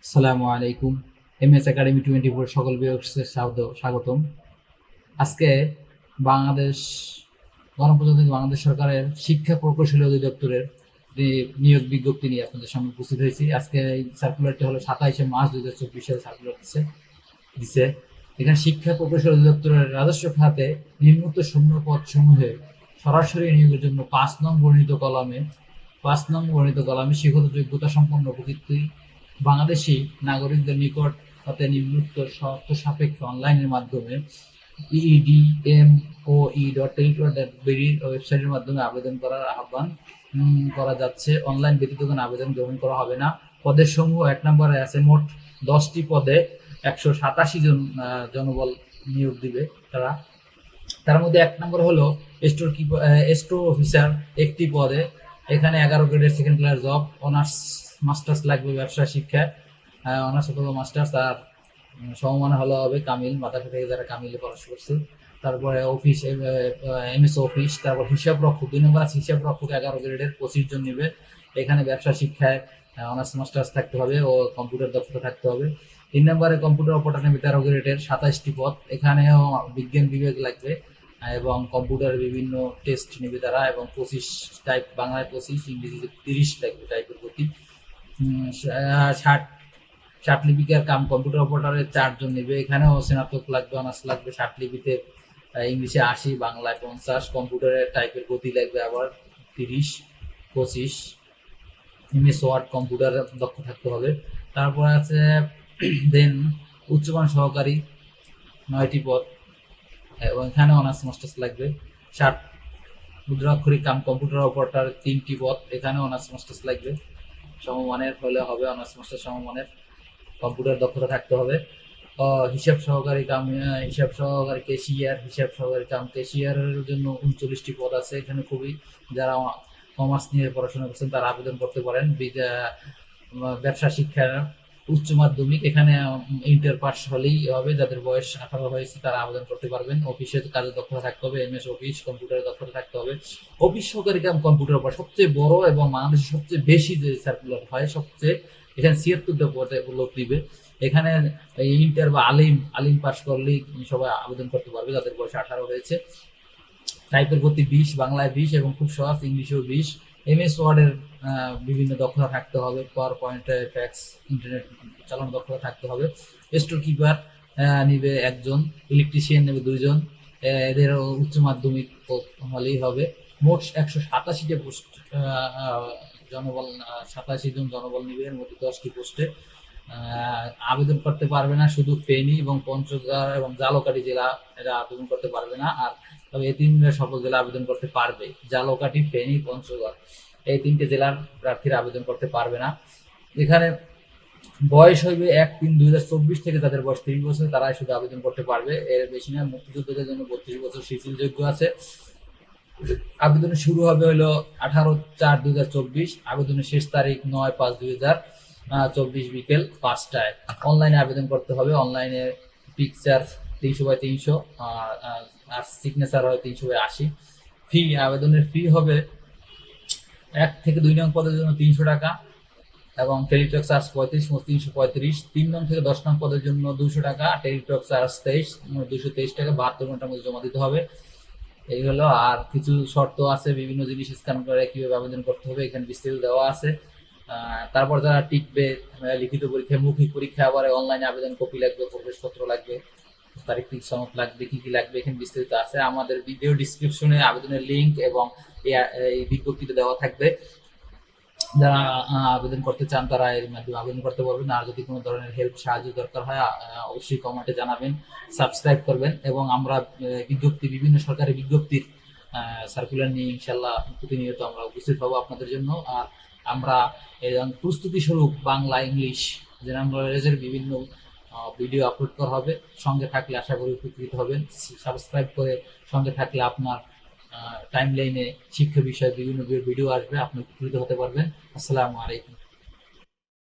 আসসালামু আলাইকুম। MS academy 24 সকল ভিউয়ার্সদের স্বাগতম। আজকে বাংলাদেশ গণপ্রজাতন্ত্রী বাংলাদেশ সরকারের শিক্ষা প্রকৌশলী অধিদপ্তরের যে নিয়োগ বিজ্ঞপ্তি নিয়ে আপনাদের সামনে উপস্থিত হয়েছি। আজকে এই সার্কুলারটি হলো 27শে মার্চ 2024 সালে সার্কুলার দিছে। এখানে শিক্ষা প্রকৌশলী অধিদপ্তরের রাজস্ব খাতে নিম্নোক্ত শূন্য পদ সমূহে সরাসরি নিয়োগের জন্য 5 নং বর্ণিত কলামে শিক্ষত যোগ্যতা সম্পন্ন প্রকৃতি বাংলাদেশি নাগরিকদের নিকট হতে নিম্নোক্ত শর্ত সাপেক্ষে অনলাইনের মাধ্যমে eedmoe.territory.bd ওয়েবসাইটের মাধ্যমে আবেদন করার আহ্বান করা যাচ্ছে। অনলাইন ব্যতীত কোনো আবেদন গ্রহণ করা হবে না। পদের সমূহ 1 নম্বরে আছে মোট 10টি পদে 187 জন জনবল নিয়োগ দিবে তারা। তার মধ্যে 1 নম্বর হলো স্টোর অফিসার, একটি পদে। এখানে 11 গ্রেডের second class job, honours masters লাগবে ব্যবসা শিক্ষা, অনার্স অথবা মাস্টার্স। আর সমমানে হলো হবে কামিল, মাদ্রাসা থেকে যারা কামিলে পড়াশোনা করছে। তারপরে অফিস, এমএস অফিস। তারপর হিসাব রক্ষক, 2 নম্বর আছে হিসাব রক্ষক, 11 গ্রেডের 25 জন নেবে। এখানে ব্যবসা শিক্ষায় অনার্স মাস্টার্স থাকতে হবে ও কম্পিউটার দক্ষতা থাকতে হবে। 3 নম্বরে কম্পিউটার অপারেটর নেবে 13 গ্রেডের 27টি পদ। এখানেও বিজ্ঞান বিভাগ লাগবে এবং কম্পিউটার বিভিন্ন টেস্ট নেবে তারা, এবং 25 টাইপ, বাংলায় 25, ইংরেজিতে 30 লাগবে টাইপের গতি। 60 লিপিকার কাম কম্পিউটার অপারেটরের 4 জন নেবে। এখানেও স্নাতক লাগবে, অনার্স লাগবে। 60 লিপিতে ইংলিশে 80, বাংলায় 50, কম্পিউটারের টাইপের গতি লাগবে আবার 30, 25। এমএস ওয়ার্ড কম্পিউটার দক্ষ থাকতে হবে। তারপর আছে দেন উচ্চমান সহকারী 9টি পদ, এবং এখানে অনার্স মাস্টার্স লাগবে। 60 মুদ্রাক্ষরিক কাম কম্পিউটার অপারেটর 3টি পদ, এখানে অনার্স মাস্টার্স লাগবে। সমমানের হলে হবে, অনার্স মাস্টার সমমানের। কম্পিউটার দক্ষতা থাকতে হবে। হিসাব সহকারী কাম, হিসাব সহকারী ক্যাশিয়ার, হিসাব সহকারী কাম ক্যাশিয়ারের জন্য 39টি পদ আছে। এখানে খুবই যারা কমার্স নিয়ে পড়াশোনা করছেন তারা আবেদন করতে পারেন। ব্যবসা শিক্ষার উচ্চ মাধ্যমিক, এখানে ইন্টার পাস হলেই হবে। যাদের বয়স 18 হয়েছে তারা আবেদন করতে পারবেন। অফিসের কাজে দক্ষতা থাকতে হবে, এমএস অফিস কম্পিউটারের দক্ষতা থাকতে হবে। অফিস সহকারী কাম কম্পিউটার পর সবচেয়ে বড় এবং বাংলাদেশে সবচেয়ে বেশি যে সার্কুলার হয়, সবচেয়ে এখানে 76টা পদে লোক দিবে। এখানে ইন্টার বা আলিম পাস করলেই সবাই আবেদন করতে পারবে যাদের বয়স 18 হয়েছে। টাইপের গতি 20, বাংলায় 20 এবং খুব সহজ ইংলিশেও 20। এমএস ওয়ার্ডের বিভিন্ন দক্ষতা থাকতে হবে, পাওয়ার পয়েন্ট, ফ্যাক্স, ইন্টারনেট চালানোর দক্ষতা থাকতে হবে। স্টোর কিপার নিবে 1 জন, ইলেকট্রিশিয়ান নেবে 2 জন। এদের উচ্চ মাধ্যমিক হলেই হবে। মোট 187টা পোস্ট, জনবল 87 জন জনবল নিবে। এর মধ্যে 10টি পোস্টে আবেদন করতে পারবে না শুধু ফেনী এবং পঞ্চগড় এবং ঝালকাঠি জেলা, এরা আবেদন করতে পারবে না। আর তবে এই 3 সকল জেলা আবেদন করতে পারবে। ঝালকাঠি, ফেনী, পঞ্চগড় এই 3টে জেলার প্রার্থীরা আবেদন করতে পারবে না। এখানে বয়স হইবে 1/3/2024 থেকে, যাদের বয়স 30 বছর তারাই শুধু আবেদন করতে পারবে, এর বেশি না। মুক্তিযোদ্ধাদের জন্য 32 বছর শিথিল যোগ্য আছে। আবেদন শুরু হবে হলো 18/4/2024। আবেদনের শেষ তারিখ 9/5/2024 বিকেল 5টায়। অনলাইনে আবেদন করতে হবে। অনলাইনে পিকচার 300/300 আর সিগনেচার হয় 300/80। আবেদনের ফি হবে 1 থেকে 2 নং পদের জন্য 300 টাকা এবং টেলিটক চার্জ 35, 335। 3 নং থেকে 10 নং পদের জন্য 200 টাকা, টেলিটক চার্জ 23, 223 টাকা। 72 ঘন্টার মধ্যে জমা দিতে হবে। এই হলো। আর কিছু শর্ত আছে, বিভিন্ন জিনিস স্ক্যান করে কিভাবে আবেদন করতে হবে এখানে বিস্তারিত দেওয়া আছে। তারপর যারা টিকবে, লিখিত পরীক্ষা, মৌখিক পরীক্ষা, আবার অনলাইনে আবেদন কপি লাগবে, প্রবেশপত্র লাগবে, তারিখ সনদ লাগবে, কি কি লাগবে এখানে বিস্তারিত আছে। আমাদের ভিডিও ডিসক্রিপশনে আবেদনের লিঙ্ক এবং এই বিজ্ঞপ্তিতে দেওয়া থাকবে। যারা আবেদন করতে চান তারা এর মাধ্যমে আবেদন করতে পারবেন। আর যদি কোনো ধরনের হেল্প, সাহায্য দরকার হয় অবশ্যই কমেন্টে জানাবেন, সাবস্ক্রাইব করবেন। এবং আমরা বিভিন্ন সরকারি বিজ্ঞপ্তির সার্কুলার নিয়ে ইনশাল্লাহ প্রতিনিয়ত আমরা উপস্থিত হবো আপনাদের জন্য। আর আমরা প্রস্তুতি স্বরূপ বাংলা, ইংলিশ, জেনারেল নলেজের বিভিন্ন ভিডিও আপলোড করা হবে। সঙ্গে থাকলে আশা করি উপকৃত হবেন। সাবস্ক্রাইব করে সঙ্গে থাকলে আপনার টাইম লাইনে শিক্ষা বিষয়ে বিভিন্ন ভিডিও আসবে, আপনি উপকৃত হতে পারবেন। আসসালামু আলাইকুম।